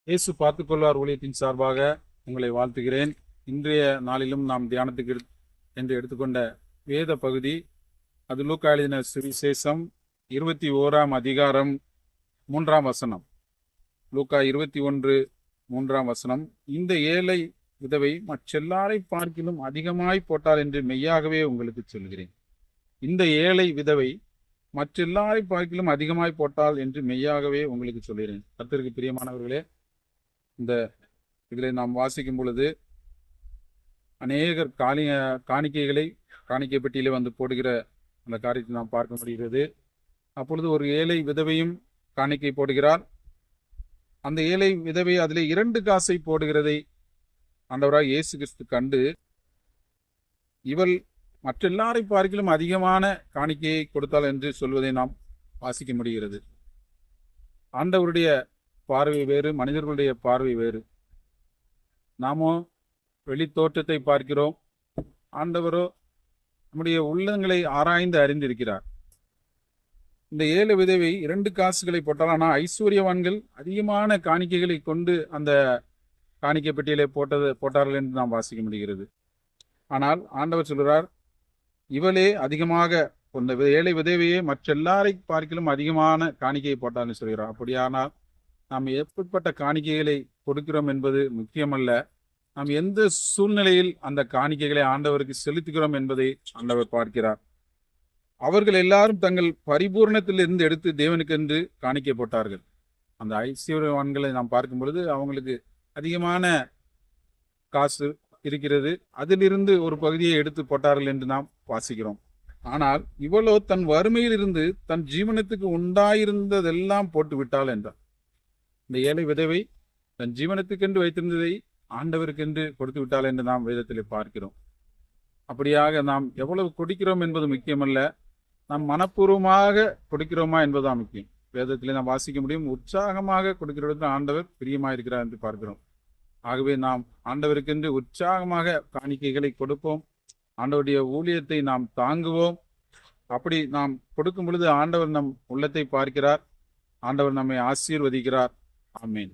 இயேசு பார்த்துக்கொள்வார் ஊழியத்தின் சார்பாக உங்களை வாழ்த்துகிறேன். இன்றைய நாளிலும் நாம் தியானத்துக்கு என்று எடுத்துக்கொண்ட வேத பகுதி அது லூக்கா எழுதின சுவிசேஷம் 21 அதிகாரம் 3 வசனம். லூக்கா 21 3 வசனம். இந்த ஏழை விதவை மற்றெல்லாரை பார்க்கிலும் அதிகமாய் போட்டாள் என்று மெய்யாகவே உங்களுக்கு சொல்கிறேன். இந்த ஏழை விதவை மற்றெல்லாரை பார்க்கிலும் அதிகமாய் போட்டாள் என்று மெய்யாகவே உங்களுக்கு சொல்கிறேன். கர்த்தருக்கு பிரியமானவர்களே, இந்த இதில் நாம் வாசிக்கும் பொழுது அநேகர் காணிக்கைகளை காணிக்கை பெட்டியிலே வந்து போடுகிற அந்த காரியத்தை நாம் பார்க்க முடிகிறது. அப்பொழுது ஒரு ஏழை விதவையும் காணிக்கை போடுகிறார். அந்த ஏழை விதவை அதிலே 2 காசை போடுகிறதை ஆண்டவராய் இயேசு கிறிஸ்து கண்டு, இவள் மற்றெல்லாரை பார்க்கிலும் அதிகமான காணிக்கையை கொடுத்தாள் என்று சொல்வதை நாம் வாசிக்க முடிகிறது. ஆண்டவருடைய பார்வை வேறு, மனிதர்களுடைய பார்வை வேறு. நாமோ வெளி தோற்றத்தை பார்க்கிறோம், ஆண்டவரோ நம்முடைய உள்ளங்களை ஆராய்ந்து அறிந்திருக்கிறார். இந்த ஏழை விதவை 2 காசுகளை போட்டால், ஆனால் ஐஸ்வர்யவான்கள் அதிகமான காணிக்கைகளை கொண்டு அந்த காணிக்கை பெட்டியிலே போட்டார்கள் என்று நாம் வாசிக்க முடிகிறது. ஆனால் ஆண்டவர் சொல்கிறார், இவளே அதிகமாக, இந்த ஏழை விதவையே மற்றெல்லாரை பார்க்கிலும் அதிகமான காணிக்கையை போட்டார்னு சொல்கிறார். அப்படியானால் நாம் எப்படிப்பட்ட காணிக்கைகளை கொடுக்கிறோம் என்பது முக்கியமல்ல, நாம் எந்த சூழ்நிலையில் அந்த காணிக்கைகளை ஆண்டவருக்கு செலுத்துகிறோம் என்பதை ஆண்டவர் பார்க்கிறார். அவர்கள் எல்லாரும் தங்கள் பரிபூர்ணத்திலிருந்து எடுத்து தேவனுக்கென்று காணிக்கை போட்டார்கள். அந்த ஐஸ்வர்யவான்களை நாம் பார்க்கும் பொழுது அவங்களுக்கு அதிகமான காசு இருக்கிறது, அதிலிருந்து ஒரு பகுதியை எடுத்து போட்டார்கள் என்று நாம் வாசிக்கிறோம். ஆனால் இவளோ தன் வறுமையிலிருந்து தன் ஜீவனத்துக்கு உண்டாயிருந்ததெல்லாம் போட்டு விட்டாள் என்றார். இந்த ஏழை விதவை தன் ஜீவனத்துக்கென்று வைத்திருந்ததை ஆண்டவருக்கென்று கொடுத்து விட்டாள் என்று நாம் வேதத்திலே பார்க்கிறோம். அப்படியாக நாம் எவ்வளவு கொடுக்கிறோம் என்பது முக்கியமல்ல, நாம் மனப்பூர்வமாக கொடுக்கிறோமா என்பதுதான் முக்கியம். வேதத்திலே நாம் வாசிக்க முடியும், உற்சாகமாக கொடுக்கிறவர்கள் ஆண்டவர் பிரியமாக இருக்கிறார் என்று பார்க்கிறோம். ஆகவே நாம் ஆண்டவருக்கென்று உற்சாகமாக காணிக்கைகளை கொடுப்போம், ஆண்டவருடைய ஊழியத்தை நாம் தாங்குவோம். அப்படி நாம் கொடுக்கும் பொழுது ஆண்டவர் நம் உள்ளத்தை பார்க்கிறார், ஆண்டவர் நம்மை ஆசீர்வதிக்கிறார். ஆமென்.